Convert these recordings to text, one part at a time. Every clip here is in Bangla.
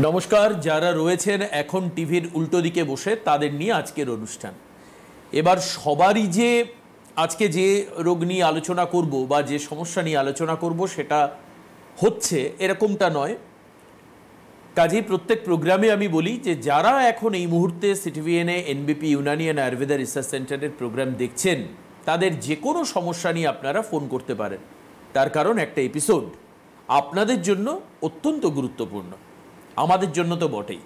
নমস্কার, যারা রয়েছেন এখন টিভির উল্টো দিকে বসে তাদের নিয়ে আজকের অনুষ্ঠান। এবার সবারই যে আজকে যে রোগ নিয়ে আলোচনা করব বা যে সমস্যা নিয়ে আলোচনা করব সেটা হচ্ছে এরকমটা নয়। কাজেই প্রত্যেক প্রোগ্রামে আমি বলি যে যারা এখন এই মুহূর্তে সিটিভিএনএ এনবিপি ইউনানি অ্যান্ড আয়ুর্বেদা রিসার্চ সেন্টারের প্রোগ্রাম দেখছেন তাদের যে কোনো সমস্যা নিয়ে আপনারা ফোন করতে পারেন। তার কারণ একটা এপিসোড আপনাদের জন্য অত্যন্ত গুরুত্বপূর্ণ, আমাদের জন্য তো বটেই।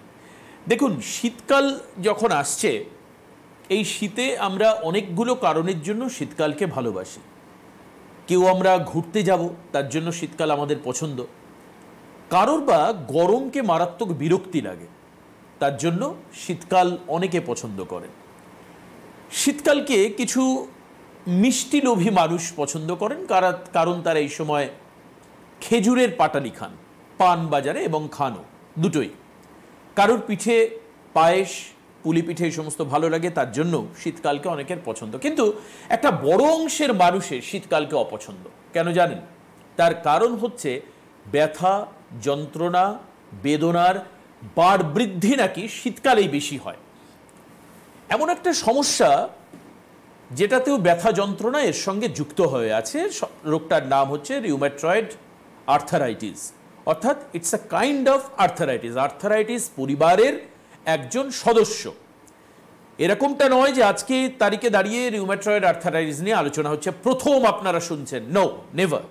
দেখুন, শীতকাল যখন আসছে, এই শীতে আমরা অনেকগুলো কারণের জন্য শীতকালকে ভালোবাসি। কেউ আমরা ঘুরতে যাব, তার জন্য শীতকাল আমাদের পছন্দ। কারোর বা গরমকে মারাত্মক বিরক্তি লাগে, তার জন্য শীতকাল অনেকে পছন্দ করেন। শীতকালকে কিছু মিষ্টি লোভী মানুষ পছন্দ করেন, কারণ তারা এই সময় খেজুরের পাটালি খান, পান বাজারে এবং খানও দুটোই। কারোর পিঠে পায়েস, পুলি পিঠে এই সমস্ত ভালো লাগে, তার জন্য শীতকালকে অনেকের পছন্দ। কিন্তু একটা বড় অংশের মানুষের শীতকালকে অপছন্দ। কেন জানেন? তার কারণ হচ্ছে ব্যথা, যন্ত্রণা, বেদনার বাড় বৃদ্ধি নাকি শীতকালেই বেশি হয়। এমন একটা সমস্যা যেটাতেও ব্যথা যন্ত্রণা এর সঙ্গে যুক্ত হয়ে আছে। রোগটার নাম হচ্ছে রিউম্যাটয়েড আর্থারাইটিস, অর্থাৎ it's a kind of arthritis. Arthritis পরিবারের একজন সদস্য। এরকমটা নয় যে আজকে তারিখে দাঁড়িয়ে রিউম্যাটয়েড আর্থারাইটিস নিয়ে আলোচনা হচ্ছে, প্রথম আপনারা শুনছেন। No, never.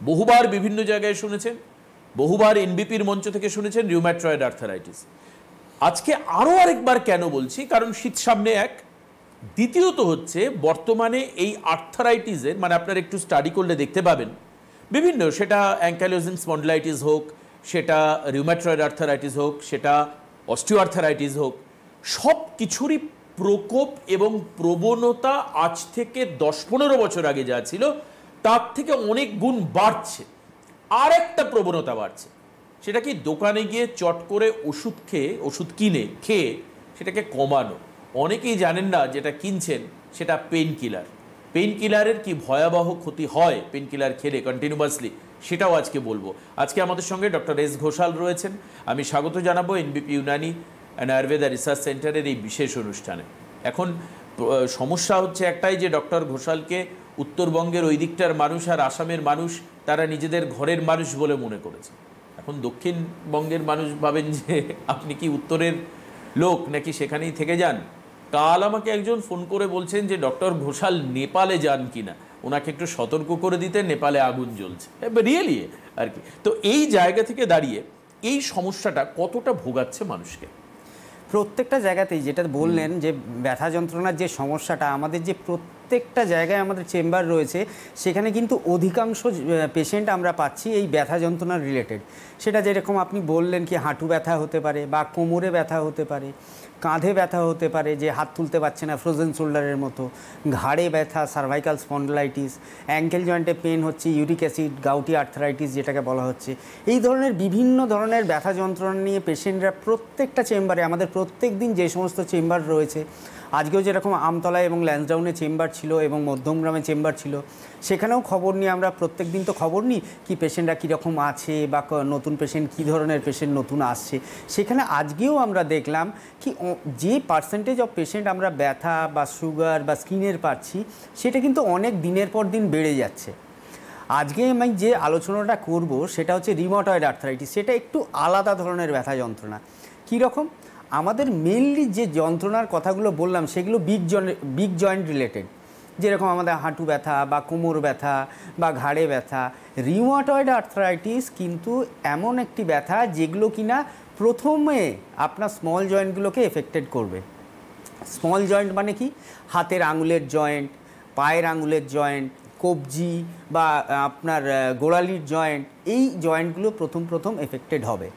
বহুবার বিভিন্ন জায়গায় শুনেছেন, বহুবার এনবিপির মঞ্চ থেকে শুনেছেন রিউম্যাটয়েড আর্থারাইটিস। আজকে আরও আরেকবার কেন বলছি, কারণ শীত সামনে এক। দ্বিতীয়ত হচ্ছে বর্তমানে এই আর্থারাইটিসের মানে আপনারা একটু স্টাডি করলে দেখতে পাবেন বিভিন্ন, সেটা অ্যাঙ্কাইলোজিং স্পন্ডিলাইটিস হোক, সেটা রিউম্যাটয়েড আর্থারাইটিস হোক, সেটা অস্টিও আর্থারাইটিস হোক, সব কিছুরই প্রকোপ এবং প্রবণতা আজ থেকে 10-15 বছর আগে যা ছিল তার থেকে অনেক গুণ বাড়ছে। আর একটা প্রবণতা বাড়ছে, সেটা কি দোকানে গিয়ে চট করে ওষুধ কিনে খেয়ে সেটাকে কমানো। অনেকেই জানেন না যেটা কিনছেন সেটা পেইন কিলার। পেইন কিলারের কি ভয়াবহ ক্ষতি হয় পেইন কিলার খেলে কন্টিনিউয়াসলি, সেটাও আজকে বলবো। আজকে আমাদের সঙ্গে ডক্টর এস ঘোষাল রয়েছেন। আমি স্বাগত জানাবো এনবিপি ইউনানি অ্যান্ড আয়ুর্বেদা রিসার্চ সেন্টারের এই বিশেষ অনুষ্ঠানে। এখন সমস্যা হচ্ছে একটাই, যে ডক্টর ঘোষালকে উত্তরবঙ্গের ওই দিকটার মানুষ আর আসামের মানুষ তারা নিজেদের ঘরের মানুষ বলে মনে করেছে। এখন দক্ষিণবঙ্গের মানুষ ভাবেন যে আপনি কি উত্তরের লোক নাকি সেখানেই থেকে যান। কাল আমাকে একজন ফোন করে বলছেন যে ডক্টর ঘোষাল নেপালে যান কিনা, ওনাকে একটু সতর্ক করে দিতে, নেপালে আগুন জ্বলছে। রিয়েলি আর কি। তো এই জায়গা থেকে দাঁড়িয়ে এই সমস্যাটা কতটা ভোগাচ্ছে মানুষকে? প্রত্যেকটা জায়গাতেই যেটা বললেন যে ব্যথা যন্ত্রণার যে সমস্যাটা, আমাদের যে প্রত্যেকটা জায়গায় আমাদের চেম্বার রয়েছে সেখানে কিন্তু অধিকাংশ পেশেন্ট আমরা পাচ্ছি এই ব্যথা যন্ত্রণার রিলেটেড। সেটা যেরকম আপনি বললেন কি হাঁটু ব্যথা হতে পারে, বা কোমরে ব্যথা হতে পারে, কাঁধে ব্যথা হতে পারে যে হাত তুলতে পারছে না, ফ্রোজেন শোল্ডারের মতো, ঘাড়ে ব্যথা, সার্ভাইকাল স্পন্ডিলাইটিস, অ্যাঙ্কেল জয়েন্টে পেন হচ্ছে, ইউরিক অ্যাসিড, গাউটি আর্থারাইটিস যেটাকে বলা হচ্ছে। এই ধরনের বিভিন্ন ধরনের ব্যথা যন্ত্রণা নিয়ে পেশেন্টরা প্রত্যেকটা চেম্বারে, আমাদের প্রত্যেক দিন যে সমস্ত চেম্বার রয়েছে, আজকেও যেরকম আমতলায় এবং ল্যান্সডাউনে চেম্বার ছিল এবং মধ্যমগ্রামে চেম্বার ছিল, সেখানেও খবর নিই আমরা। প্রত্যেক দিন তো খবর নিই কি পেশেন্টরা কীরকম আছে বা নতুন পেশেন্ট কী ধরনের পেশেন্ট নতুন আসছে। সেখানে আজকেও আমরা দেখলাম কি যে পার্সেন্টেজ অফ পেশেন্ট আমরা ব্যথা বা সুগার বা স্কিনের পাচ্ছি, সেটা কিন্তু অনেক দিনের পর দিন বেড়ে যাচ্ছে। আজকে আমি যে আলোচনাটা করব সেটা হচ্ছে রিউম্যাটয়েড আর্থারাইটিস। সেটা একটু আলাদা ধরনের ব্যথা যন্ত্রণা। কীরকম? আমাদের মেনলি যে যন্ত্রণার কথাগুলো বললাম সেগুলো বিগ জয়েন্ট রিলেটেড, যেরকম আমাদের হাঁটু ব্যথা বা কোমর ব্যথা বা ঘাড়ে ব্যথা। রিউম্যাটয়েড আর্থারাইটিস কিন্তু এমন একটি ব্যথা যেগুলো কিনা প্রথমে আপনার স্মল জয়েন্টগুলোকে এফেক্টেড করবে। স্মল জয়েন্ট মানে কি? হাতের আঙুলের জয়েন্ট, পায়ের আঙুলের জয়েন্ট, কবজি বা আপনার গোড়ালির জয়েন্ট, এই জয়েন্টগুলো প্রথম এফেক্টেড হবে।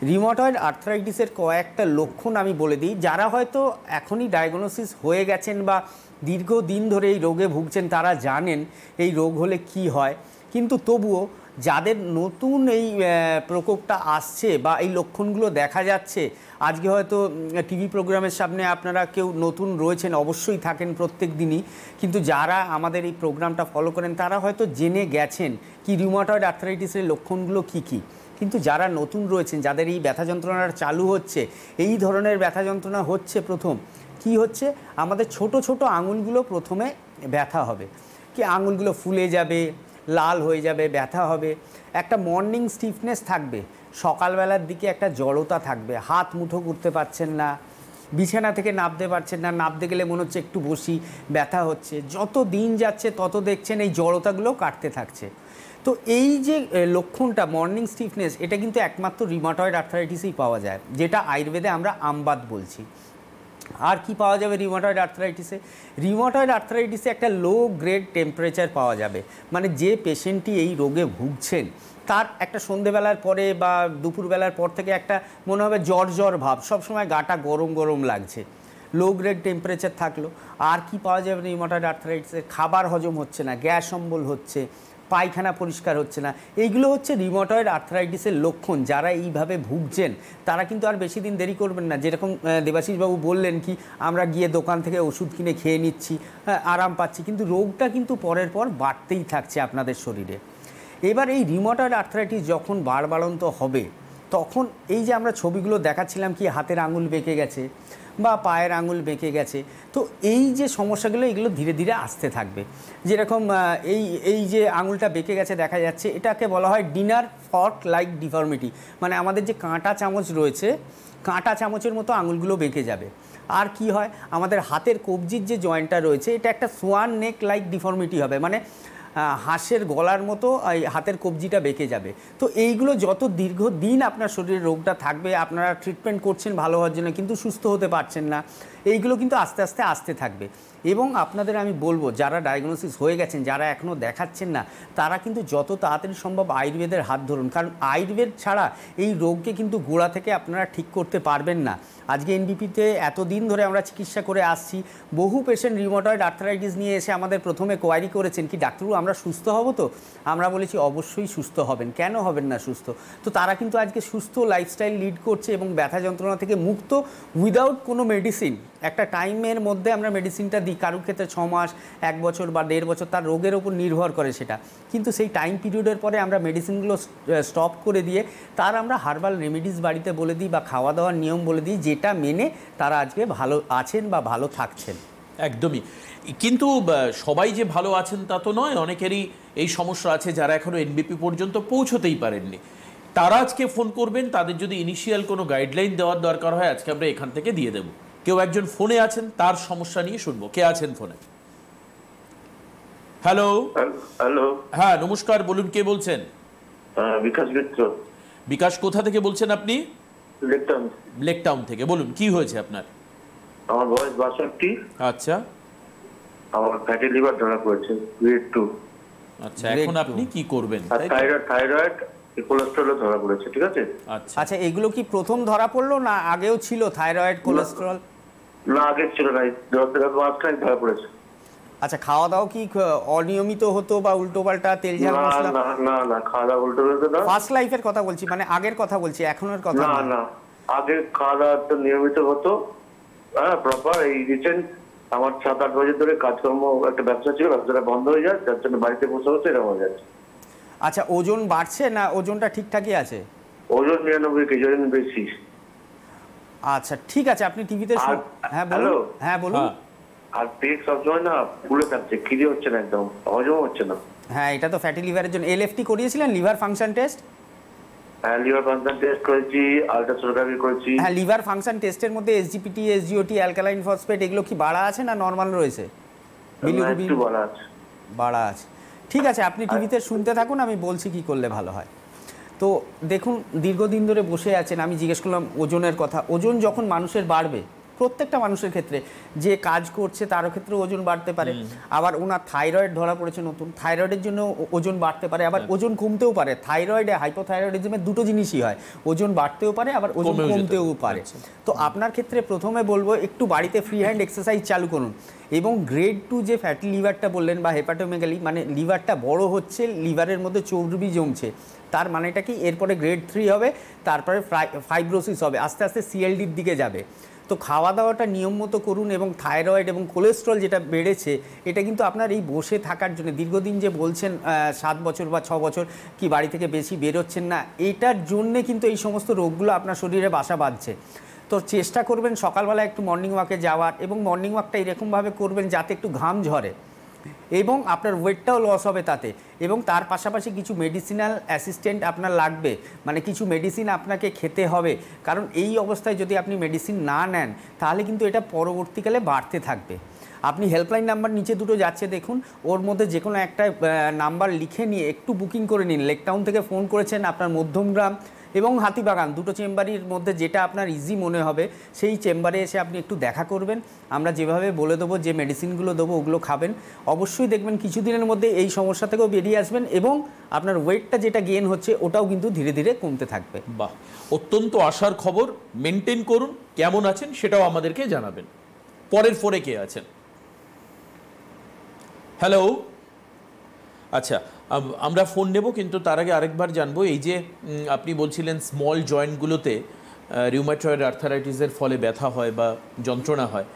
রিউম্যাটয়েড আর্থারাইটিসের কয়েকটা লক্ষণ আমি বলে দিই। যারা হয়তো এখনই ডায়াগনোসিস হয়ে গেছেন বা দীর্ঘদিন ধরে এই রোগে ভুগছেন তারা জানেন এই রোগ হলে কি হয়, কিন্তু তবুও যাদের নতুন এই প্রকোপটা আসছে বা এই লক্ষণগুলো দেখা যাচ্ছে, আজকে হয়তো টিভি প্রোগ্রামের সামনে আপনারা কেউ নতুন রয়েছেন, অবশ্যই থাকেন প্রত্যেক দিনই, কিন্তু যারা আমাদের এই প্রোগ্রামটা ফলো করেন তারা হয়তো জেনে গেছেন কি রিউম্যাটয়েড আর্থারাইটিসের লক্ষণগুলো কী কী। কিন্তু যারা নতুন রয়েছেন, যাদের এই ব্যথা যন্ত্রণাটা চালু হচ্ছে, এই ধরনের ব্যথা যন্ত্রণা হচ্ছে, প্রথম কি হচ্ছে, আমাদের ছোট ছোট আঙুলগুলো প্রথমে ব্যথা হবে, কি আঙুলগুলো ফুলে যাবে, লাল হয়ে যাবে, ব্যথা হবে, একটা মর্নিং স্টিফনেস থাকবে, সকালবেলার দিকে একটা জড়তা থাকবে, হাত মুঠো করতে পারছেন না, বিছানা থেকে নামতে পারছেন না, নামতে গেলে মনে হচ্ছে একটু বসি, ব্যথা হচ্ছে। যত দিন যাচ্ছে তত দেখছেন এই জড়তাগুলো কাটতে থাকছে। তো এই যে লক্ষণটা মর্নিং স্টিফনেস, এটা কিন্তু একমাত্র রিউমাটয়েড আর্থ্রাইটিসেই পাওয়া যায়, যেটা আয়ুর্বেদে আমরা আমবাত বলছি। আর কি পাওয়া যাবে রিউমাটয়েড আর্থ্রাইটিসে? রিউমাটয়েড আর্থ্রাইটিসে একটা লো গ্রেড টেম্পারেচার পাওয়া যাবে, মানে যে পেশেন্টটি এই রোগে ভুগছেন তার একটা সন্ধেবেলার পরে বা দুপুরবেলার পর থেকে একটা মনে হবে জ্বর জ্বর ভাব, সবসময় গাটা গরম গরম লাগছে, লো গ্রেড টেম্পারেচার থাকলো। আর কি পাওয়া যাবে রিউমাটয়েড আর্থ্রাইটিসে? খাবার হজম হচ্ছে না, গ্যাস অম্বল হচ্ছে, পায়খানা পরিষ্কার হচ্ছে না। এইগুলো হচ্ছে রিউমাটয়েড আর্থ্রাইটিসের লক্ষণ। যারা এইভাবে ভুগছেন তারা কিন্তু আর বেশি দিন দেরি করবেন না। যেরকম দেবাশিসবাবু বললেন কি আমরা গিয়ে দোকান থেকে ওষুধ কিনে খেয়ে নিচ্ছি, আরাম পাচ্ছি, কিন্তু রোগটা কিন্তু পরের পর বাড়তেই থাকছে আপনাদের শরীরে। এবার এই রিউমাটয়েড আর্থ্রাইটিস যখন বাড়ন্ত হবে, তখন এই যে আমরা ছবিগুলো দেখাচ্ছিলাম কি হাতের আঙুল বেঁকে গেছে বা পায়ের আঙুল বেঁকে গেছে, তো এই যে সমস্যাগুলো এগুলো ধীরে ধীরে আসতে থাকবে। যেরকম এই যে আঙুলটা বেঁকে গেছে দেখা যাচ্ছে, এটাকে বলা হয় ডিনার ফর্ক লাইক ডিফর্মিটি, মানে আমাদের যে কাঁটা চামচ রয়েছে, কাঁটা চামচের মতো আঙুলগুলো বেঁকে যাবে। আর কি হয়, আমাদের হাতের কবজির যে জয়েন্টটা রয়েছে এটা একটা সোয়ান নেক লাইক ডিফর্মিটি হবে, মানে হাঁসের গলার মতো এই হাতের কবজিটা বেঁকে যাবে। তো এইগুলো যত দীর্ঘদিন আপনার শরীরে রোগটা থাকবে, আপনারা ট্রিটমেন্ট করছেন ভালো হওয়ার জন্য কিন্তু সুস্থ হতে পারছেন না, এইগুলো কিন্তু আস্তে আস্তে আসতে থাকবে। এবং আপনাদের আমি বলবো যারা ডায়াগনোসিস হয়ে গেছেন, যারা এখনও দেখাচ্ছেন না, তারা কিন্তু যত তাড়াতাড়ি সম্ভব আয়ুর্বেদের হাত ধরুন, কারণ আয়ুর্বেদ ছাড়া এই রোগকে কিন্তু গোড়া থেকে আপনারা ঠিক করতে পারবেন না। আজকে এনবিপিতে এতদিন ধরে আমরা চিকিৎসা করে আসছি, বহু পেশেন্ট রিউমাটয়েড আর্থ্রাইটিস নিয়ে এসে আমাদের প্রথমে কোয়ারি করেছেন কি ডাক্তারবাবু আমরা সুস্থ হব তো? আমরা বলেছি অবশ্যই সুস্থ হবেন, কেন হবেন না সুস্থ? তো তারা কিন্তু আজকে সুস্থ লাইফস্টাইল লিড করছে এবং ব্যথা যন্ত্রণা থেকে মুক্ত, উইদাউট কোনো মেডিসিন। একটা টাইমের মধ্যে আমরা মেডিসিনটা দিই, কারোর ক্ষেত্রে 6 মাস, 1 বছর বা 1.5 বছর, তার রোগের ওপর নির্ভর করে সেটা, কিন্তু সেই টাইম পিরিয়ডের পরে আমরা মেডিসিনগুলো স্টপ করে দিয়ে তার আমরা হার্বাল রেমেডিস বাড়িতে বলে দিই বা খাওয়া দাওয়ার নিয়ম বলে দিই, যেটা মেনে তারা আজকে ভালো আছেন বা ভালো থাকছেন। একদমই। কিন্তু সবাই যে ভালো আছেন তা তো নয়, অনেকেরই এই সমস্যা আছে যারা এখনও এনবিপি পর্যন্ত পৌঁছতেই পারেননি। তারা আজকে ফোন করবেন, তাদের যদি ইনিশিয়াল কোনো গাইডলাইন দেওয়ার দরকার হয় আজকে আমরা এখান থেকে দিয়ে দেব। কেউ একজন ফোনে আছেন, তার সমস্যা নিয়ে শুনবো। কে আছেন ফোনে? হ্যালো। হ্যালো, হ্যাঁ নমস্কার, বলুন কে বলছেন? বিকাশ মিত্র। বিকাশ, কোথা থেকে বলছেন আপনি? লেকটাউন। লেকটাউন থেকে। বলুন কি হয়েছে আপনার? আমার বয়স 62। আচ্ছা আমার ফ্যাটি লিভার ধরা পড়েছে, গ্রেড 2। আচ্ছা, এখন আপনি কি করবেন? আর থাইরয়েড কোলেস্টেরল ধরা পড়েছে, ঠিক আছে? আচ্ছা আচ্ছা, এগুলো কি প্রথম ধরা পড়লো না আগেও ছিল থাইরয়েড কোলেস্টেরল? না, আগে ছিল না, মাঝখানে ধরা পড়েছে। আচ্ছা, খাওয়া দাওয়া কি অনিয়মিত হতো বা উল্টোপাল্টা তেল ঝাল মশলা? না না না, খাওয়া দাওয়া উল্টো হতো না। ফার্স্ট লাইফের কথা বলছি, মানে আগের কথা বলছি, এখনের কথা না না, আগে খাওয়া দাওয়া তো নিয়মিত হতো, হ্যাঁ প্রপার। এই রিসেন্ট আমার 7-8 বছর ধরে কাজকর্ম, একটা ব্যবসা ছিল, ব্যবসাটা বন্ধ হয়ে যায়, যার জন্য বাড়িতে বসে বসে এরকম হয়ে যাচ্ছে। আচ্ছা, ওজন বাড়ছে না ওজনটা ঠিকঠাকই আছে? ওজন 99 কেজি, ওজন বেশি। আচ্ছা ঠিক আছে, আপনি টিভিতে হ্যাঁ বলুন। হ্যালো। হ্যাঁ বলুন। আর পেট সবসময় না ফুলে থাকছে, খিদে হচ্ছে না, একদম হজম হচ্ছে না। হ্যাঁ, এটা তো ফ্যাটি লিভারের জন্য। এলএফটি করিয়েছিলেন, লিভার ফাংশন টেস্ট? হ্যাঁ, লিভার ফাংশন টেস্ট করেছি, আল্ট্রাসোনোগ্রাফি করেছি। হ্যাঁ, লিভার ফাংশন টেস্টের মধ্যে এসজিপিটি, এসজিওটি, অ্যালকালাইন ফসফেট এগুলো কি বাড়া আছে না নর্মাল রয়েছে? একটু বলা আছে। বাড়া আছে। ঠিক আছে, আপনি টিভিতে শুনতে থাকুন, আমি বলছি কি করলে ভালো হয়। তো দেখুন, দীর্ঘদিন ধরে বসে আছেন, আমি জিজ্ঞেস করলাম ওজনের কথা। ওজন যখন মানুষের বাড়বে, প্রত্যেকটা মানুষের ক্ষেত্রে, যে কাজ করছে তারও ক্ষেত্রে ওজন বাড়তে পারে। আবার ওনার থাইরয়েড ধরা পড়েছে নতুন, থাইরয়েডের জন্য ওজন বাড়তে পারে, আবার ওজন কমতেও পারে। থাইরয়েডে হাইপোথাইরয়েডিজমে দুটো জিনিসই হয়, ওজন বাড়তেও পারে আবার ওজন কমতেও পারে। তো আপনার ক্ষেত্রে প্রথমে বলবো একটু বাড়িতে ফ্রি হ্যান্ড এক্সারসাইজ চালু করুন। এবং গ্রেড 2 যে ফ্যাটি লিভারটা বললেন বা হেপাটোমেগালি, মানে লিভারটা বড় হচ্ছে, লিভারের মধ্যে চর্বি জমছে, তার মানেটা কি এরপরে গ্রেড 3 হবে, তারপরে ফাইব্রোসিস হবে, আস্তে আস্তে সিএলডির দিকে যাবে। তো খাওয়া দাওয়াটা নিয়ম মতো করুন, এবং থাইরয়েড এবং কোলেস্ট্রল যেটা বেড়েছে এটা কিন্তু আপনার এই বসে থাকার জন্য দীর্ঘদিন যে বলছেন 7 বছর বা 6 বছর কি বাড়ি থেকে বেশি বেরোচ্ছেন না, এটার জন্যে কিন্তু এই সমস্ত রোগগুলো আপনার শরীরে বাসা বাঁধছে। তো চেষ্টা করবেন সকালবেলা একটু মর্নিং ওয়াকে যাওয়ার, এবং মর্নিং ওয়াকটা এরকমভাবে করবেন যাতে একটু ঘাম ঝরে এবং আপনার ওয়েটটাও লস হবে তাতে। এবং তার পাশাপাশি কিছু মেডিসিনাল অ্যাসিস্ট্যান্ট আপনার লাগবে, মানে কিছু মেডিসিন আপনাকে খেতে হবে, কারণ এই অবস্থায় যদি আপনি মেডিসিন না নেন তাহলে কিন্তু এটা পরবর্তীকালে বাড়তে থাকবে। আপনি হেল্পলাইন নাম্বার নিচে দুটো যাচ্ছে দেখুন, ওর মধ্যে যে কোনো একটা নাম্বার লিখে নিয়ে একটু বুকিং করে নিন। লেক টাউন থেকে ফোন করেছেন, আপনার মধ্যমগ্রাম এবং হাতিবাগান দুটো চেম্বারের মধ্যে যেটা আপনার ইজি মনে হবে সেই চেম্বারে এসে আপনি একটু দেখা করবেন। আমরা যেভাবে বলে দেবো, যে মেডিসিনগুলো দেবো ওগুলো খাবেন, অবশ্যই দেখবেন কিছুদিনের মধ্যে এই সমস্যা থেকেও বেরিয়ে আসবেন, এবং আপনার ওয়েটটা যেটা গেইন হচ্ছে ওটাও কিন্তু ধীরে ধীরে কমতে থাকবে। বাহ, অত্যন্ত আশার খবর। মেনটেন করুন, কেমন আছেন সেটাও আমাদেরকে জানাবেন। পরের ফোনে কে আছেন? হ্যালো, আচ্ছা আমরা ফোন নেব, কিন্তু তার আগে আরেকবার জানবো, এই যে আপনি বলছিলেন স্মল জয়েন্টগুলোতে রিউমাটয়েড আর্থারাইটিসের ফলে ব্যথা হয় বা যন্ত্রণা হয়,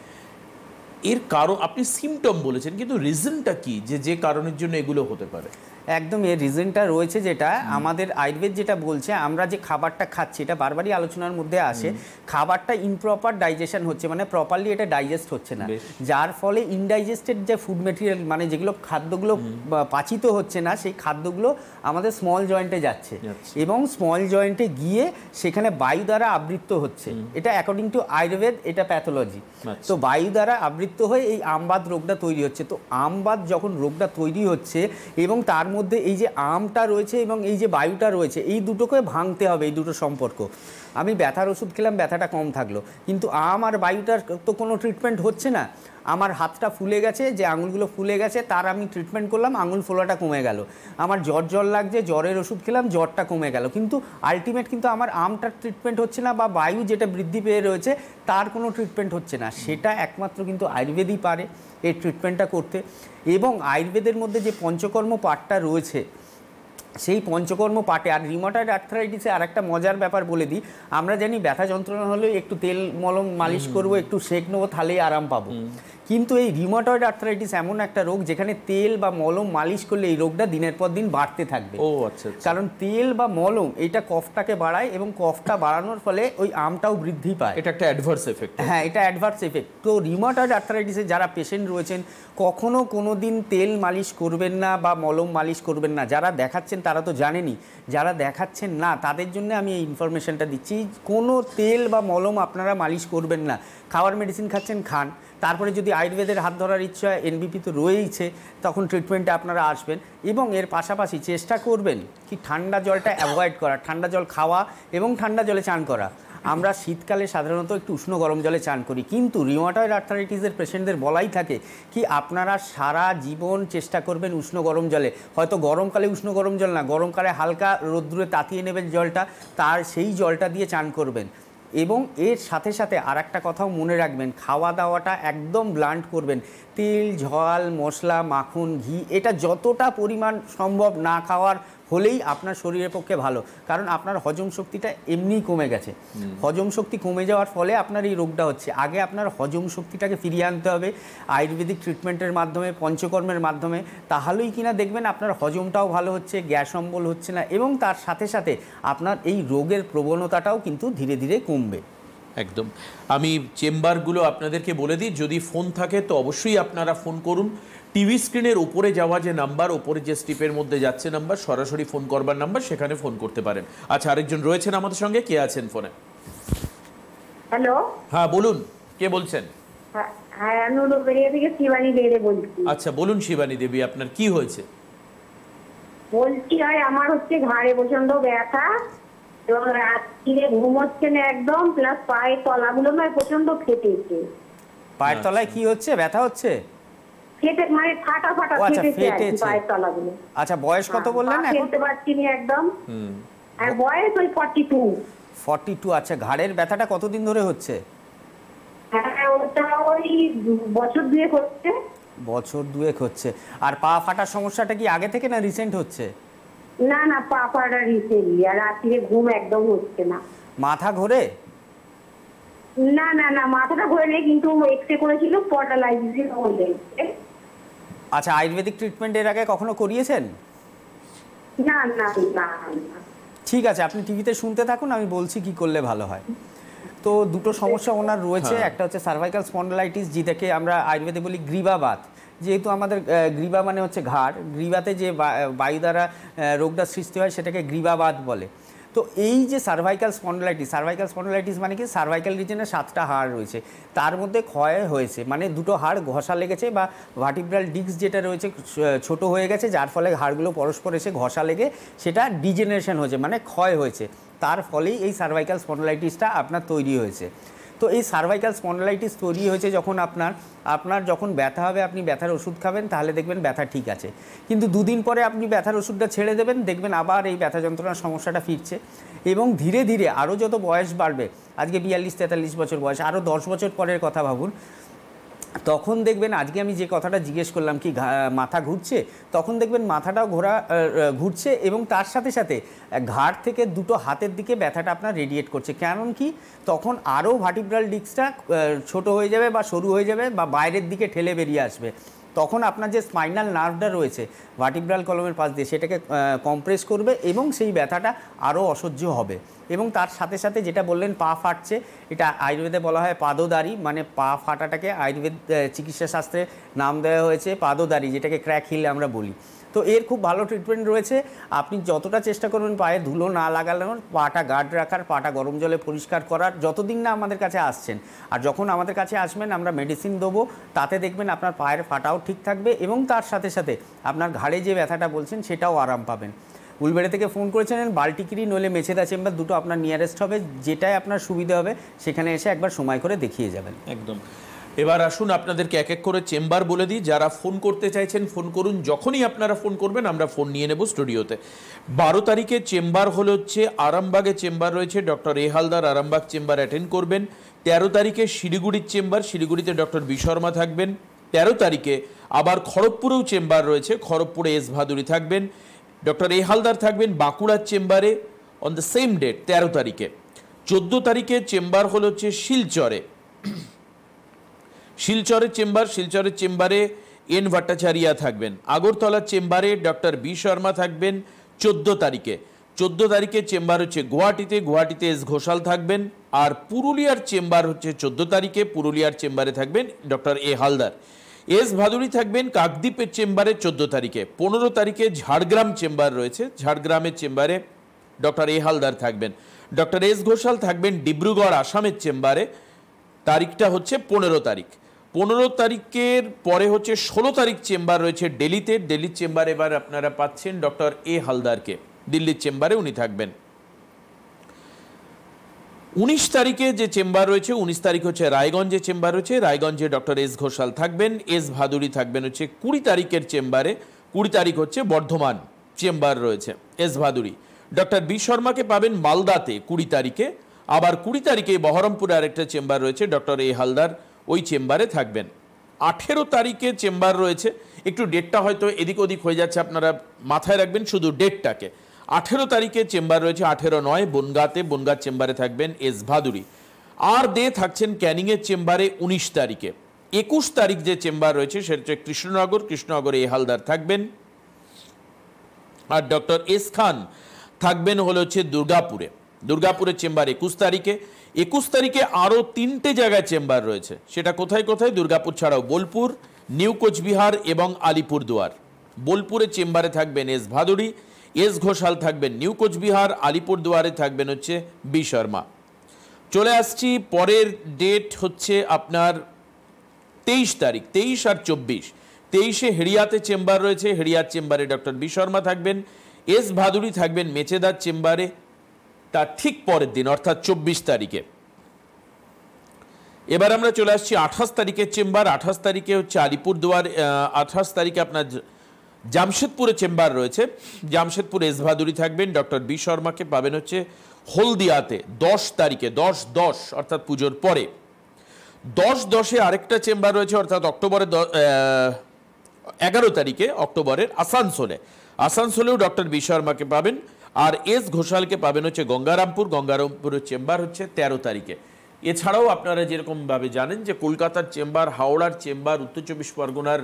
এর কারণ আপনি সিমটম বলেছেন, কিন্তু রিজনটা কি যে কারণের জন্য এগুলো হতে পারে? একদম এর রিজনটা রয়েছে, যেটা আমাদের আয়ুর্বেদ যেটা বলছে, আমরা যে খাবারটা খাচ্ছি এটা বারবারই আলোচনার মধ্যে আসে, খাবারটা ইমপ্রপার ডাইজেশন হচ্ছে, মানে প্রপারলি এটা ডাইজেস্ট হচ্ছে না, যার ফলে ইনডাইজেস্টেড যে ফুড মেটেরিয়াল, মানে যেগুলো খাদ্যগুলো পাচিত হচ্ছে না, সেই খাদ্যগুলো আমাদের স্মল জয়েন্টে যাচ্ছে, এবং স্মল জয়েন্টে গিয়ে সেখানে বায়ু দ্বারা আবৃত হচ্ছে। এটা অ্যাকর্ডিং টু আয়ুর্বেদ এটা প্যাথোলজি। তো বায়ু দ্বারা আবৃত হয়ে এই আমবাত রোগটা তৈরি হচ্ছে। তো আমবাত যখন রোগটা তৈরি হচ্ছে, এবং তার মধ্যে এই যে আমটা রয়েছে এবং এই যে বায়ুটা রয়েছে, এই দুটোকে ভাঙতে হবে, এই দুটো সম্পর্ক। আমি ব্যথার ওষুধ খেলাম, ব্যথাটা কম থাকলো, কিন্তু আম আর বায়ুটার তো কোনো ট্রিটমেন্ট হচ্ছে না। আমার হাতটা ফুলে গেছে, যে আঙুলগুলো ফুলে গেছে তার আমি ট্রিটমেন্ট করলাম, আঙুল ফোলাটা কমে গেল। আমার জ্বর লাগছে, জ্বরের ওষুধ খেলাম, জ্বরটা কমে গেল, কিন্তু আলটিমেট কিন্তু আমার আমটার ট্রিটমেন্ট হচ্ছে না, বা বায়ু যেটা বৃদ্ধি পেয়ে রয়েছে তার কোনো ট্রিটমেন্ট হচ্ছে না। সেটা একমাত্র কিন্তু আয়ুর্বেদই পারে এই ট্রিটমেন্টটা করতে। এবং আয়ুর্বেদের মধ্যে যে পঞ্চকর্ম পাঠটা রয়েছে, সেই পঞ্চকর্ম পাঠে, আর রিউমাটয়েড আর্থ্রাইটিসে আর একটা মজার ব্যাপার বলে দিই, আমরা জানি ব্যথা যন্ত্রণা হলে একটু তেল মলম মালিশ করবো, একটু সেঁক নেবো, তাহলেই আরাম পাবো। কিন্তু এই রিউমাটয়েড আর্থ্রাইটিস এমন একটা রোগ যেখানে তেল বা মলম মালিশ করলে এই রোগটা দিনের পর দিন বাড়তে থাকবে। ও আচ্ছা। কারণ তেল বা মলম এটা কফটাকে বাড়ায়, এবং কফটা বাড়ানোর ফলে ওই আমটাও বৃদ্ধি পায়। এটা একটা অ্যাডভার্স এফেক্ট। হ্যাঁ, এটা অ্যাডভার্স এফেক্ট। তো রিউমাটয়েড আর্থ্রাইটিসে যারা পেশেন্ট রয়েছেন, কখনো কোনো দিন তেল মালিশ করবেন না বা মলম মালিশ করবেন না। যারা দেখাচ্ছেন তারা তো জানেনই, যারা দেখাচ্ছেন না তাদের জন্য আমি এই ইনফরমেশনটা দিচ্ছি, কোনো তেল বা মলম আপনারা মালিশ করবেন না। খাওয়ার মেডিসিন খাচ্ছেন, খান, তারপরে যদি আয়ুর্বেদের হাত ধরার ইচ্ছা, এনবিপি তো রয়েইছে, তখন ট্রিটমেন্টে আপনারা আসবেন। এবং এর পাশাপাশি চেষ্টা করবেন কি ঠান্ডা জলটা অ্যাভয়েড করা, ঠান্ডা জল খাওয়া এবং ঠান্ডা জলে চান করা। আমরা শীতকালে সাধারণত একটু উষ্ণ গরম জলে চান করি, কিন্তু রিউমাটয়েড আর্থ্রাইটিসের পেশেন্টদের বলাই থাকে কি আপনারা সারা জীবন চেষ্টা করবেন উষ্ণ গরম জলে, হয়তো গরমকালে উষ্ণ গরম জল না, গরমকালে হালকা রোদ্দুরে তাতিয়ে নেবেন জলটা, তার সেই জলটা দিয়ে চান করবেন। এবং এর সাথে সাথে আর একটা কথাও মনে রাখবেন, খাওয়া দাওয়াটা একদম ব্লান্ট করবেন। তেল, ঝাল, মশলা, মাখন, ঘি এটা যতটা পরিমাণ সম্ভব না খাওয়ার হলেই আপনার শরীরের পক্ষে ভালো, কারণ আপনার হজম শক্তিটা এমনিই কমে গেছে। হজম শক্তি কমে যাওয়ার ফলে আপনার এই রোগটা হচ্ছে। আগে আপনার হজম শক্তিটাকে ফিরিয়ে আনতে হবে আয়ুর্বেদিক ট্রিটমেন্টের মাধ্যমে, পঞ্চকর্মের মাধ্যমে, তাহলেই কিনা দেখবেন আপনার হজমটাও ভালো হচ্ছে, গ্যাস অম্বল হচ্ছে না, এবং তার সাথে সাথে আপনার এই রোগের প্রবণতাটাও কিন্তু ধীরে ধীরে কমবে। একদম। আমি চেম্বারগুলো আপনাদেরকে বলে দিই, যদি ফোন থাকে তো অবশ্যই আপনারা ফোন করুন। টিভি স্ক্রিনের উপরে যাওয়া যে নাম্বার, ওপরে যে স্ট্রিপের মধ্যে যাচ্ছে নাম্বার, সরাসরি ফোন করবার নাম্বার, সেখানে ফোন করতে পারেন। আচ্ছা, আরেকজন রয়েছেন আমাদের সঙ্গে, কে আছেন ফোনে? হ্যালো, হ্যাঁ বলুন, কে বলছেন? হ্যাঁ, আমি উলুবেড়িয়া থেকে শিবানী দেবে বলছি। আচ্ছা বলুন শিবানী দেবী, আপনার কি হয়েছে? বলছি আমার হচ্ছে ঘাড়ে প্রচন্ড ব্যথা, এবং রাত্রিরে ঘুম হচ্ছে না একদম, প্লাস পায়ের তলাগুলো না প্রচন্ড ফেটেছে। পায়ের তলায় কি হচ্ছে? ব্যথা হচ্ছে? ফেটে, মানে ফাটা ফাটা ফেটেছে পায়ের তলাগুলো। আচ্ছা, বয়স কত বললেন এখন? ফেলতে পারছি না একদম। আর বয়স ওই 42। 42। আচ্ছা, ঘাড়ের ব্যথাটা কতদিন ধরে হচ্ছে? হ্যাঁ, ওটা ওই বছর 2 হচ্ছে। বছর 2 হচ্ছে। আর পা ফাটার সমস্যাটা কি আগে থেকে না রিসেন্ট হচ্ছে? না না, পা ফাটা রিসেন্টলি। আর রাত্রিরে ঘুম একদম হচ্ছে না। মাথা ঘোরে? না না না, মাথাটা ঘুরে নেই, কিন্তু এক্সরে করেছিল পটালাইজিস বলে। আচ্ছা, আয়ুর্বেদিক ট্রিটমেন্ট এর আগে কখনো করিয়েছেন? না না না না। ঠিক আছে, আপনি টিভিতে শুনতে থাকুন, আমি বলছি কি করলে ভালো হয়। তো দুটো সমস্যা ওনার রয়েছে, একটা হচ্ছে সার্ভাইকাল স্পন্ডলাইটিস, যেটাকে আমরা আয়ুর্বেদে বলি গ্রীবাবাত। যেহেতু আমাদের গ্রীবা মানে হচ্ছে ঘাড়, গ্রীবাতে যে বায়ু দ্বারা রোগটা সৃষ্টি হয় সেটাকে গ্রীবাবাত বলে। তো এই যে সার্ভাইকাল স্পন্ডলাইটিস মানে কি, সার্ভাইকাল রিজনে 7টা হাড় রয়েছে, তার মধ্যে ক্ষয় হয়েছে, মানে দুটো হাড় ঘষা লেগেছে বা ভার্টিব্রাল ডিস্ক যেটা রয়েছে ছোট হয়ে গেছে, যার ফলে হাড়গুলো পরস্পর এসে ঘষা লেগে সেটা ডিজেনারেশন হয়েছে, মানে ক্ষয় হয়েছে, তার ফলেই এই সার্ভাইকাল স্পন্ডলাইটিসটা আপনার তৈরি হয়েছে। তো এই সার্ভাইকাল স্পন্ডলাইটিস তৈরি হয়েছে যখন আপনার যখন ব্যথা হবে, আপনি ব্যথার ওষুধ খাবেন, তাহলে দেখবেন ব্যথা ঠিক আছে, কিন্তু 2 দিন পরে আপনি ব্যথার ওষুধটা ছেড়ে দেবেন, দেখবেন আবার এই ব্যথা যন্ত্রণার সমস্যাটা ফিরছে। এবং ধীরে ধীরে আরও যত বয়স বাড়বে, আজকে 42-43 বছর বয়স, আরও 10 বছর পরের কথা ভাবুন, তখন দেখবেন, আজকে আমি যে কথাটা জিজ্ঞেস করলাম কি মাথা ঘুরছে, তখন দেখবেন মাথাটাও ঘুরছে এবং তার সাথে সাথে ঘাড় থেকে দুটো হাতের দিকে ব্যথাটা আপনার রেডিয়েট করছে। কারণ কি, তখন আরও ভার্টিব্রাল ডিস্কটা ছোট হয়ে যাবে বা সরু হয়ে যাবে বা বাইরের দিকে ঠেলে বেরিয়ে আসবে। তখন আপনার যে স্পাইনাল নার্ভটা রয়েছে ভার্টিব্রাল কলমের পাশ দিয়ে, সেটাকে কম্প্রেস করবে এবং সেই ব্যথাটা আরও অসহ্য হবে। এবং তার সাথে সাথে যেটা বললেন পা ফাটছে, এটা আয়ুর্বেদে বলা হয় পাদোদারি, মানে পা ফাটাটাকে আয়ুর্বেদ চিকিৎসা শাস্ত্রে নাম দেওয়া হয়েছে পাদোদারি, যেটাকে ক্র্যাক হিল আমরা বলি। তো এর খুব ভালো ট্রিটমেন্ট রয়েছে। আপনি যতটা চেষ্টা করবেন পায়ে ধুলো না লাগানোর, পাটা গার্ড রাখার, পাটা গরম জলে পরিষ্কার করার, যতদিন না আমাদের কাছে আসছেন। আর যখন আমাদের কাছে আসবেন আমরা মেডিসিন দেবো, তাতে দেখবেন আপনার পায়ের ফাটাও ঠিক থাকবে এবং তার সাথে সাথে আপনার ঘাড়ে যে ব্যথাটা বলছেন সেটাও আরাম পাবেন। উলবেড়ে থেকে ফোন করেছিলেন, বাল্টিকিরি নইলে মেছেদা চেম্বার, দুটো আপনার নিয়ারেস্ট হবে, যেটাই আপনার সুবিধা হবে সেখানে এসে একবার সময় করে দেখিয়ে যাবেন। একদম। এবার আসুন আপনাদেরকে এক এক করে চেম্বার বলে দিই। যারা ফোন করতে চাইছেন ফোন করুন, যখনই আপনারা ফোন করবেন আমরা ফোন নিয়ে নেব স্টুডিওতে। 12 তারিখে চেম্বার হচ্ছে আরামবাগে চেম্বার রয়েছে, doctor A Haldar Arambagh chamber attend করবেন। 13 তারিখে শিলিগুড়ির চেম্বার, শিলিগুড়িতে ডক্টর বি শর্মা থাকবেন। 13 তারিখে আবার খড়গপুরেও চেম্বার রয়েছে, খড়গপুরে এস ভাদুরী থাকবেন, ডক্টর এ হালদার থাকবেন বাঁকুড়ার চেম্বারে অন দ্য সেম ডেট 13 তারিখে। 14 তারিখে চেম্বার হচ্ছে শিলচরে, শিলচরের চেম্বারে এন ভট্টাচারিয়া থাকবেন। আগরতলার চেম্বারে ডক্টর বি শর্মা থাকবেন 14 তারিখে। 14 তারিখে চেম্বার হচ্ছে গুয়াহাটিতে এস ঘোষাল থাকবেন। আর পুরুলিয়ার চেম্বার হচ্ছে 14 তারিখে, পুরুলিয়ার চেম্বারে থাকবেন doctor A Haldar. S Bhaduri থাকবেন কাকদ্বীপের চেম্বারে 14 তারিখে। 15 তারিখে ঝাড়গ্রাম চেম্বার রয়েছে, ঝাড়গ্রামের চেম্বারে ডক্টর এ হালদার থাকবেন। ডক্টর এস ঘোষাল থাকবেন ডিব্রুগড় আসামের চেম্বারে, তারিখটা হচ্ছে 15 তারিখ। 15 তারিখের পরে হচ্ছে 16 তারিখ চেম্বার রয়েছে দিল্লিতে, দিল্লির চেম্বারে এবার আপনারা পাচ্ছেন ডক্টর এ হালদারকে, দিল্লির চেম্বারে উনি থাকবেন। 19 তারিখে যে চেম্বার রয়েছে, 19 তারিখ হচ্ছে রায়গঞ্জে চেম্বার রয়েছে, রায়গঞ্জে ডক্টর এস ঘোষাল থাকবেন। এস ভাদুরী থাকবেন হচ্ছে 20 তারিখের চেম্বারে, 20 তারিখ হচ্ছে বর্ধমান চেম্বার রয়েছে এস ভাদুরী। ডক্টর বি শর্মাকে পাবেন মালদাতে 20 তারিখে, আবার 20 তারিখে বহরমপুরে আরেকটা চেম্বার রয়েছে, ডক্টর এ হালদার ওই চেম্বারে থাকবেন। 18 তারিখে চেম্বার রয়েছে, একটু ডেটটা হয়তো এদিক ওদিক হয়ে যাচ্ছে, আপনারা মাথায় রাখবেন শুধু ডেটটাকে। 18 তারিখে চেম্বার রয়েছে 18-9 বনগাঁ চেম্বারে থাকবেন এস ভাদুরী। আর থাকছেন ক্যানিংয়ের চেম্বারে 19 তারিখে। 21 তারিখ যে চেম্বার রয়েছে সেটা হচ্ছে কৃষ্ণনগরে এ হালদার থাকবেন। আর ডক্টর এস খান থাকবেন হচ্ছে দুর্গাপুরের চেম্বার 21 তারিখে। 21 তারিখে আরও 3টে জায়গায় চেম্বার রয়েছে, সেটা কোথায় দুর্গাপুর ছাড়াও বোলপুর, নিউ কোচবিহার এবং আলিপুরদুয়ার। বোলপুরের চেম্বারে থাকবেন এস ভাদুরী, এস ঘোষাল থাকবেন নিউ কোচবিহার, আলিপুরদুয়ারে থাকবেন হচ্ছে বি শর্মা। চলে আসছি পরের ডেট হচ্ছে আপনার 23 তারিখ, 23 আর 24। 23-এ হেড়িয়াতে চেম্বার রয়েছে, হেড়িয়ার চেম্বারে ডক্টর বি শর্মা থাকবেন। এস ভাদুরী থাকবেন মেচেদার চেম্বারে তার ঠিক পরের দিন অর্থাৎ 24 তারিখে। এবার আমরা চলে আসছি 28 তারিখের চেম্বার। 28 তারিখে হচ্ছে আলিপুরদুয়ার, 28 তারিখে আপনার জামশেদপুরে চেম্বার রয়েছে, জামশেদপুর এস ভাদুরী থাকবেন। ডক্টর বি শর্মাকে পাবেন হচ্ছে হলদিয়াতে 10 তারিখে, 10 অর্থাৎ পুজোর পরে। 10-10-এ আরেকটা চেম্বার রয়েছে, অর্থাৎ অক্টোবরের 11 তারিখে অক্টোবরের আসানসোলেও ডক্টর বি শর্মাকে পাবেন। আর এস ঘোষালকে পাবেন হচ্ছে গঙ্গারামপুরের চেম্বার হচ্ছে 13 তারিখে। এছাড়াও আপনারা যেরকমভাবে জানেন যে কলকাতার চেম্বার, হাওড়ার চেম্বার, উত্তর চব্বিশ পরগনার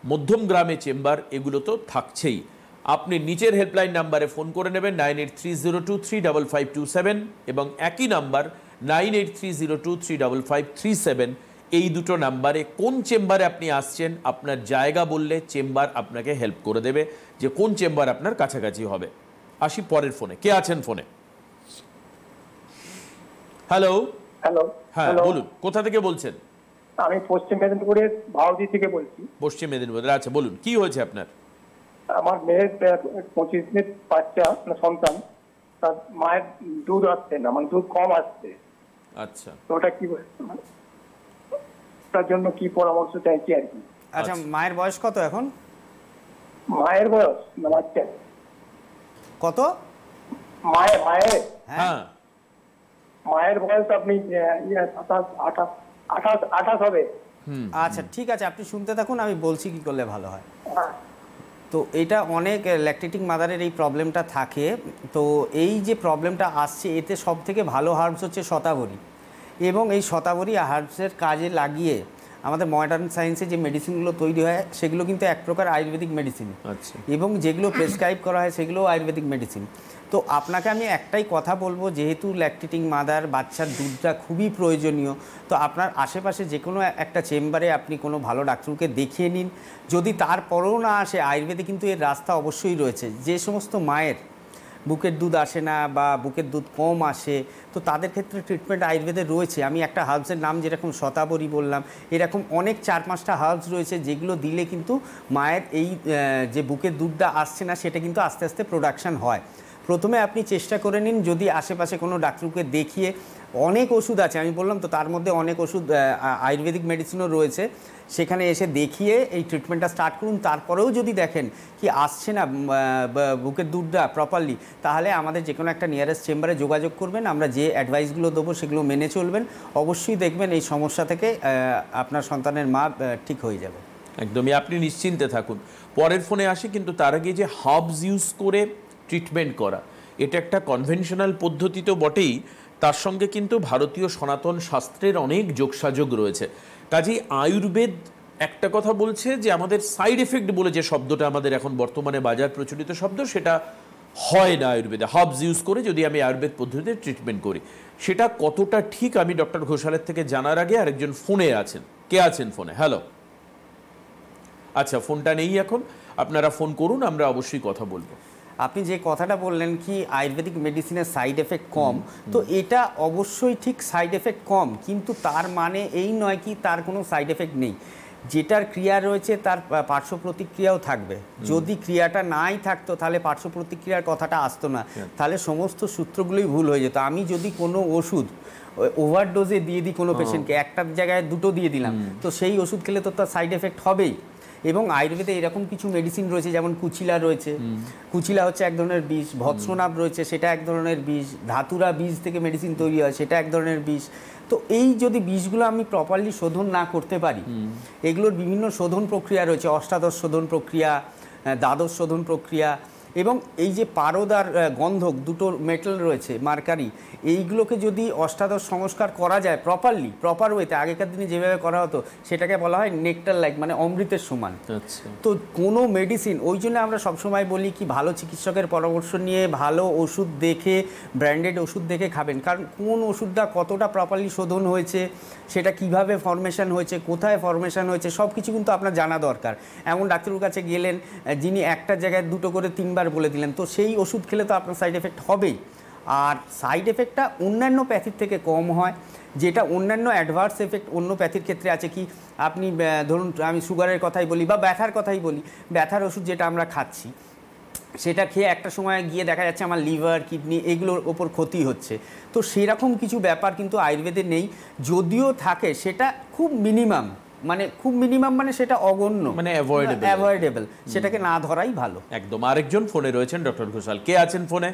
মধ্যম গ্রামে চেম্বার, এগুলো তো থাকছেই। আপনি নিচের হেল্পলাইন নাম্বারে ফোন করে নেবেন 9830235527 এবং একই নাম্বার 9830235537, এই দুটো নাম্বারে কোন চেম্বারে আপনি আসছেন আপনার জায়গা বললে চেম্বার আপনাকে হেল্প করে দেবে যে কোন চেম্বার আপনার কাছাকাছি হবে। আসি পরের ফোনে। কে আছেন ফোনে? হ্যালো। হ্যালো। হ্যাঁ বলুন, কোথা থেকে বলছেন? আমি পশ্চিম মেদিনীপুরের ভাওদি থেকে বলছি। পশ্চিম মেদিনীপুর, আচ্ছা বলুন কি হয়েছে আপনার? আমার মেয়ের 25 দিনের বাচ্চা, সন্তান, তার মায়ের দুধ আসছে না, মানে দুধ কম আসছে। আচ্ছা, তো ওটা কি, তার জন্য কি পরামর্শ চাইছি আর কি। আচ্ছা, মায়ের বয়স কত এখন? মায়ের বয়স না বাচ্চা? কত? মায়ের হ্যাঁ মায়ের বয়স আপনি 28 হবে। আচ্ছা ঠিক আছে, আপনি শুনতে থাকুন, আমি বলছি কি করলে ভালো হয়। হ্যাঁ। তো এটা অনেক ল্যাকটেটিং মাদারের এই প্রবলেমটা থাকে। তো এই যে প্রবলেমটা আসছে, এতে সব থেকে ভালো হার্বস হচ্ছে শতাবরী, এবং এই শতাবরী হার্বসের কাজে লাগিয়ে আমাদের মডার্ন সায়েন্সে যে মেডিসিনগুলো তৈরি হয় সেগুলো কিন্তু এক প্রকার আয়ুর্বেদিক মেডিসিন, আচ্ছা, এবং যেগুলো প্রেসক্রাইব করা হয় সেগুলো আয়ুর্বেদিক মেডিসিন। তো আপনাকে আমি একটাই কথা বলবো, যেহেতু ল্যাকটেটিং মাদার, বাচ্চার দুধটা খুবই প্রয়োজনীয়, তো আপনার আশেপাশে যে কোনো একটা চেম্বারে আপনি কোনো ভালো ডাক্তারকে দেখিয়ে নিন। যদি তারপরেও না আসে, আয়ুর্বেদে কিন্তু এর রাস্তা অবশ্যই রয়েছে। যে সমস্ত মায়ের বুকের দুধ আসে না বা বুকের দুধ কম আসে, তো তাদের ক্ষেত্রে ট্রিটমেন্ট আয়ুর্বেদে রয়েছে। আমি একটা হার্বসের নাম যেরকম শতাবরী বললাম, এরকম অনেক 4-5টা হার্বস রয়েছে যেগুলো দিলে কিন্তু মায়ের এই যে বুকের দুধটা আসছে না সেটা কিন্তু আস্তে আস্তে প্রোডাকশান হয়। প্রথমে আপনি চেষ্টা করে নিন, যদি আশেপাশে কোনো ডাক্তারকে দেখিয়ে, অনেক ওষুধ আছে আমি বললাম তো, তার মধ্যে অনেক ওষুধ আয়ুর্বেদিক মেডিসিনও রয়েছে, সেখানে এসে দেখিয়ে এই ট্রিটমেন্টটা স্টার্ট করুন। তারপরেও যদি দেখেন কি আসছে না বুকের দুধটা প্রপারলি, তাহলে আমাদের যে কোনো একটা নিয়ারেস্ট চেম্বারে যোগাযোগ করবেন। আমরা যে অ্যাডভাইসগুলো দেবো সেগুলো মেনে চলবেন, অবশ্যই দেখবেন এই সমস্যা থেকে আপনার সন্তানের মা ঠিক হয়ে যাবে। একদমই, আপনি নিশ্চিন্তে থাকুন। পরের ফোনে আসি, কিন্তু তার আগে যে হার্বস ইউজ করে ট্রিটমেন্ট করা, এটা একটা কনভেনশনাল পদ্ধতি তো বটেই, তার সঙ্গে কিন্তু ভারতীয় সনাতন শাস্ত্রের অনেক যোগসাযোগ রয়েছে। কাজেই আয়ুর্বেদ একটা কথা বলছে যে আমাদের সাইড এফেক্ট বলে যে শব্দটা আমাদের এখন বর্তমানে বাজার প্রচলিত শব্দ, সেটা হয় না আয়ুর্বেদে। হার্বস ইউজ করে যদি আমি আয়ুর্বেদ পদ্ধতিতে ট্রিটমেন্ট করি, সেটা কতটা ঠিক আমি ডক্টর ঘোষালের থেকে জানার আগে আরেকজন ফোনে আছেন। কে আছেন ফোনে? হ্যালো। আচ্ছা, ফোনটা নেই এখন, আপনারা ফোন করুন, আমরা অবশ্যই কথা বলবো। আপনি যে কথাটা বললেন কি আয়ুর্বেদিক মেডিসিনের সাইড এফেক্ট কম, তো এটা অবশ্যই ঠিক, সাইড এফেক্ট কম, কিন্তু তার মানে এই নয় কি তার কোনো সাইড এফেক্ট নেই। যেটার ক্রিয়া রয়েছে তার পার্শ্ব প্রতিক্রিয়াও থাকবে। যদি ক্রিয়াটা নাই থাকতো তাহলে পার্শ্ব প্রতিক্রিয়ার কথাটা আসতো না, তাহলে সমস্ত সূত্রগুলোই ভুল হয়ে যেত। আমি যদি কোনো ওষুধ ওভারডোজে দিয়ে দিই কোনো পেশেন্টকে, একটার জায়গায় দুটো দিয়ে দিলাম, তো সেই ওষুধ খেলে তো তার সাইড এফেক্ট হবেই। এবং আয়ুর্বেদে এরকম কিছু মেডিসিন রয়েছে, যেমন কুচিলা রয়েছে, কুচিলা হচ্ছে এক ধরনের বিষ, ভৎস্যনাভ রয়েছে, সেটা এক ধরনের বিষ, ধাতুরা বীজ থেকে মেডিসিন তৈরি হয়, সেটা এক ধরনের বিষ। তো এই যদি বিষগুলো আমি প্রপারলি শোধন না করতে পারি, এগুলোর বিভিন্ন শোধন প্রক্রিয়া রয়েছে, অষ্টাদশ শোধন প্রক্রিয়া, দ্বাদশ শোধন প্রক্রিয়া, এবং এই যে পারদ আর গন্ধক দুটো মেটাল রয়েছে, মার্কারি, এইগুলোকে যদি অষ্টাদশ সংস্কার করা যায় প্রপার ওয়েতে, আগেকার দিনে যেভাবে করা হতো সেটাকে বলা হয় নেকটার লাইক, মানে অমৃতের সমান। তো কোনো মেডিসিন, ওই জন্য আমরা সবসময় বলি কি ভালো চিকিৎসকের পরামর্শ নিয়ে ভালো ওষুধ দেখে, ব্র্যান্ডেড ওষুধ দেখে খাবেন। কারণ কোন ওষুধটা কতটা প্রপারলি শোধন হয়েছে, সেটা কিভাবে ফরমেশন হয়েছে, কোথায় ফরমেশন হয়েছে, সব কিছু কিন্তু আপনার জানা দরকার। এমন ডাক্তারের কাছে গেলেন যিনি একটা জায়গায় দুটো করে 3বার বলে দিলেন, তো সেই ওষুধ খেলে তো আপনার সাইড এফেক্ট হবেই। আর সাইড এফেক্টটা অন্যান্য প্যাথির থেকে কম হয়। যেটা অন্যান্য অ্যাডভার্স এফেক্ট অন্য প্যাথির ক্ষেত্রে আছে কি, আপনি ধরুন আমি সুগারের কথাই বলি বা ব্যথার কথাই বলি, ব্যথার ওষুধ যেটা আমরা খাচ্ছি সেটা খেয়ে একটা সময় গিয়ে দেখা যাচ্ছে আমার লিভার, কিডনি এগুলোর ওপর ক্ষতি হচ্ছে। তো সেরকম কিছু ব্যাপার কিন্তু আয়ুর্বেদে নেই, যদিও থাকে সেটা খুব মিনিমাম, মানে সেটা অগণ্য, মানে অ্যাভয়েডেবল, সেটাকে না ধরাই ভালো। একদম। আরেকজন ফোনে রয়েছেন ডক্টর ঘোষাল। কে আছেন ফোনে?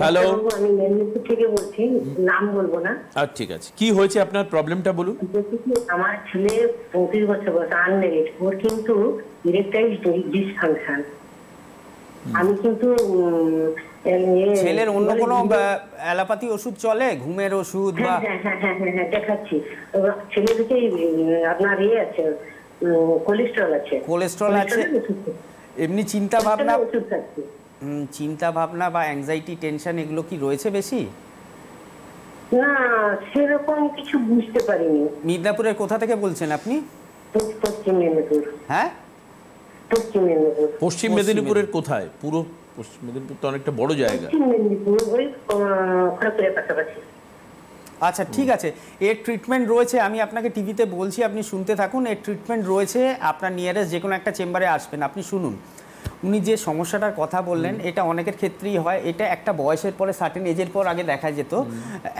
হ্যালো। আমি মেদিনীপুর থেকে বলছি, নাম বলবো না। ঠিক আছে, কি হয়েছে আপনার প্রবলেমটা বলুন। আমার ছেলে 35 বছর বয়স, আনমেরিড, ওর কিন্তু ইরেকটাইল ডিসফাংশন। আমি কিন্তু ছেলের অন্য কোনো অ্যালোপ্যাথি ওষুধ চলে, ঘুমের ওষুধ বা? হ্যাঁ দেখাচ্ছি। ছেলে থেকে আপনার আছে, কোলেস্ট্রল আছে। কোলেস্ট্রল আছে। এমনি চিন্তা ভাবনা বা অ্যাংজাইটি, টেনশন এগুলো কি রয়েছে বেশি? না, সেরকম কিছু বুঝতে পারিনি। মিদনাপুরের কোথা থেকে বলছেন আপনি? পশ্চিম মেদিনীপুর। হ্যাঁ, পশ্চিম মেদিনীপুর। পশ্চিম মেদিনীপুরের কোথায়? পুরো পশ্চিম মেদিনীপুর তো অনেকটা বড় জায়গা। পশ্চিম মেদিনীপুর ওই খড়গপুরের পাশাপাশি। আচ্ছা ঠিক আছে, এর ট্রিটমেন্ট রয়েছে, আমি আপনাকে টিভিতে বলছি, আপনি শুনতে থাকুন। এর ট্রিটমেন্ট রয়েছে, আপনার নিয়ারেস্ট যে কোনো একটা চেম্বারে আসবেন। আপনি শুনুন, উনি যে সমস্যাটার কথা বললেন এটা অনেকের ক্ষেত্রেই হয়। এটা একটা বয়সের পরে, সার্টেন এজের পর আগে দেখা যেত,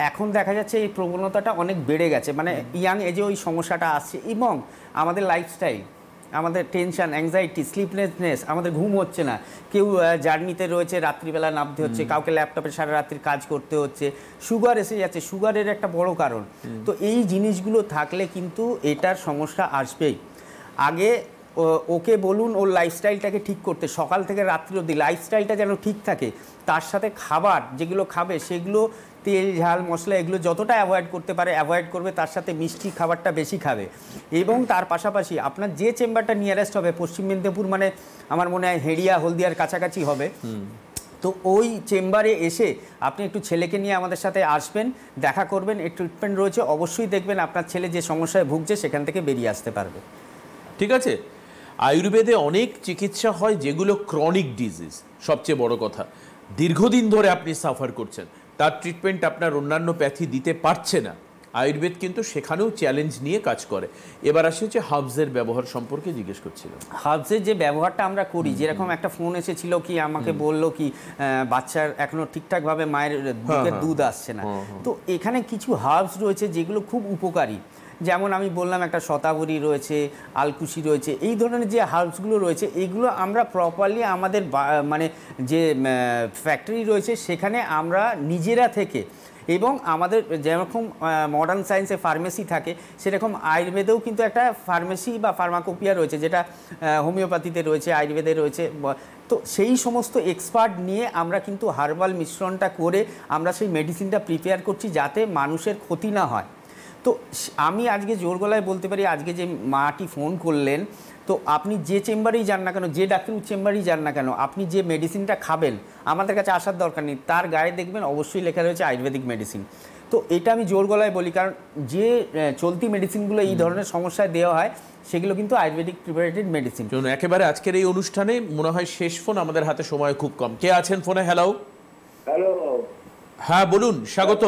এখন দেখা যাচ্ছে এই প্রবণতাটা অনেক বেড়ে গেছে। মানে ইয়াং এজে ওই সমস্যাটা আসছে। এবং আমাদের লাইফস্টাইল, আমাদের টেনশন, অ্যাংজাইটি, স্লিপলেসনেস, আমাদের ঘুম হচ্ছে না, কেউ জার্নিতে রয়েছে, রাত্রিবেলা নামতে হচ্ছে, কাউকে ল্যাপটপে সারা রাত্রির কাজ করতে হচ্ছে, সুগার এসে যাচ্ছে, সুগারের একটা বড় কারণ। তো এই জিনিসগুলো থাকলে কিন্তু এটার সমস্যা আসবেই। আগে ওকে বলুন ওর লাইফস্টাইলটাকে ঠিক করতে, সকাল থেকে রাত্রি অবধি লাইফস্টাইলটা যেন ঠিক থাকে। তার সাথে খাবার যেগুলো খাবে সেগুলো তেল, ঝাল, মশলা এগুলো যতটা অ্যাভয়েড করতে পারে অ্যাভয়েড করবে। তার সাথে মিষ্টি খাবারটা বেশি খাবে। এবং তার পাশাপাশি আপনার যে চেম্বারটা নিয়ারেস্ট হবে, পশ্চিম মেদিনীপুর মানে আমার মনে হয় হেড়িয়া, হলদিয়ার কাছাকাছি হবে, তো ওই চেম্বারে এসে আপনি একটু ছেলেকে নিয়ে আমাদের সাথে আসবেন, দেখা করবেন। এই ট্রিটমেন্ট রয়েছে, অবশ্যই দেখবেন আপনার ছেলে যে সমস্যায় ভুগছে সেখান থেকে বেরিয়ে আসতে পারবে। ঠিক আছে, আয়ুর্বেদে অনেক চিকিৎসা হয় যেগুলো ক্রনিক ডিজিজ, সবচেয়ে বড় কথা দীর্ঘদিন ধরে আপনি সাফার করছেন, তার ট্রিটমেন্ট আপনার অন্যান্য প্যাথি দিতে পারছে না। আয়ুর্বেদ কিন্তু সেখানেও চ্যালেঞ্জ নিয়ে কাজ করে। এবার আসে হচ্ছে হার্বসের ব্যবহার সম্পর্কে জিজ্ঞেস করছিলাম। হার্বসের যে ব্যবহারটা আমরা করি, যেরকম একটা ফোন এসেছিল কি আমাকে বলল কি বাচ্চার এখনো ঠিকঠাকভাবে মায়ের বুকের দুধ আসছে না, তো এখানে কিছু হার্বস রয়েছে যেগুলো খুব উপকারী। যেমন আমি বললাম একটা শতাবরী রয়েছে, আলকুশি রয়েছে, এই ধরনের যে হার্বসগুলো রয়েছে এইগুলো আমরা প্রপারলি আমাদের মানে যে ফ্যাক্টরি রয়েছে সেখানে আমরা নিজেরা থেকে, এবং আমাদের যেরকম মডার্ন সায়েন্সে ফার্মেসি থাকে সেরকম আয়ুর্বেদেও কিন্তু একটা ফার্মেসি বা ফার্মাকোপিয়া রয়েছে, যেটা হোমিওপ্যাথিতে রয়েছে, আয়ুর্বেদে রয়েছে। তো সেই সমস্ত এক্সপার্ট নিয়ে আমরা কিন্তু হার্বাল মিশ্রণটা করে আমরা সেই মেডিসিনটা প্রিপেয়ার করছি যাতে মানুষের ক্ষতি না হয়। তো আমি আজকে জোর গলায় বলতে পারি, আজকে যে মাটি ফোন করলেন, তো আপনি যে চেম্বারেই যান না কেন, যে ডাক্তারের চেম্বারেই যান না কেন, আপনি যে মেডিসিনটা খাবেন আমাদের কাছে আসার দরকার নেই, তার গায়ে দেখবেন অবশ্যই লেখা রয়েছে আয়ুর্বেদিক মেডিসিন। তো এটা আমি জোর গলায় বলি, কারণ যে চলতি মেডিসিনগুলো এই ধরনের সমস্যায় দেওয়া হয় সেগুলো কিন্তু আয়ুর্বেদিক প্রিপারেটেড মেডিসিন। একেবারে আজকের এই অনুষ্ঠানে মনে হয় শেষ ফোন, আমাদের হাতে সময় খুব কম। কে আছেন ফোনে? হ্যালো। হ্যালো, হ্যাঁ বলুন, স্বাগত।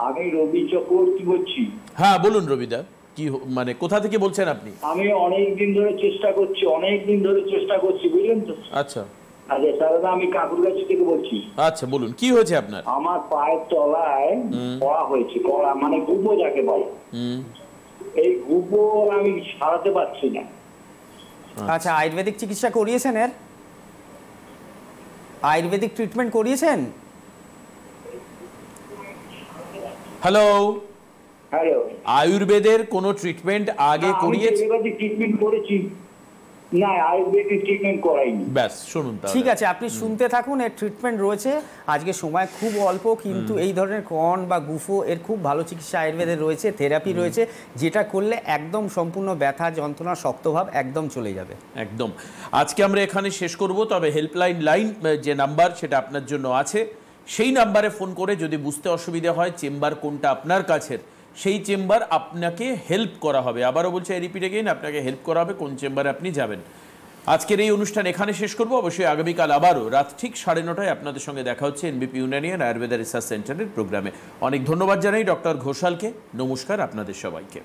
আমি রবি চক্রবর্তী বলছি। হ্যাঁ বলুন রবিদা, কি মানে কোথা থেকে বলছেন আপনি? আমি অনেক দিন ধরে চেষ্টা করছি, বুঝলেন তো। আচ্ছা আচ্ছা স্যার, আমি কাকুরগাছি থেকে বলছি। আচ্ছা বলুন, কি হয়েছে আপনার? আমার পায়ের তলায় কড়া হয়েছে, কড়া মানে গুবো যাকে বলে, এই গুবো আমি সারাতে পারছি না। আচ্ছা, আয়ুর্বেদিক চিকিৎসা করিয়েছেন? এর আয়ুর্বেদিক ট্রিটমেন্ট করিয়েছেন? হ্যালো, আয়ুর্বেদের কোনো ট্রিটমেন্ট আগে করিয়েছেন? ট্রিটমেন্ট করেছি না, আয়ুর্বেদিক ট্রিটমেন্ট করাইনি। ব্যাস শুনুন, ঠিক আছে, আপনি শুনতে থাকুন। এর ট্রিটমেন্ট রয়েছে, আজকে সময় খুব অল্প, কিন্তু এই ধরনের কর্ন বা গুফো এর খুব ভালো চিকিৎসা আয়ুর্বেদের রয়েছে, থেরাপি রয়েছে, যেটা করলে একদম সম্পূর্ণ ব্যথা, যন্ত্রণা, শক্তভাব একদম চলে যাবে। একদম। আজকে আমরা এখানে শেষ করব, তবে হেল্পলাইন যে নাম্বার সেটা আপনার জন্য আছে, সেই নাম্বারে ফোন করে যদি বুঝতে অসুবিধা হয় চেম্বার কোনটা আপনার কাছের, সেই চেম্বার আপনাকে হেল্প করা হবে। আবারও বলছি, রিপিট এগেইন, আপনাকে হেল্প করা হবে কোন চেম্বারে আপনি যাবেন। আজকের এই অনুষ্ঠান এখানে শেষ করব। অবশ্যই আগামীকাল আবারও রাত ঠিক 9:30 আপনাদের সঙ্গে দেখা হচ্ছে এনবিপি ইউনানিয়ান আয়ুর্বেদা রিসার্চ সেন্টারের প্রোগ্রামে। অনেক ধন্যবাদ জানাই ডক্টর ঘোষালকে। নমস্কার আপনাদের সবাইকে।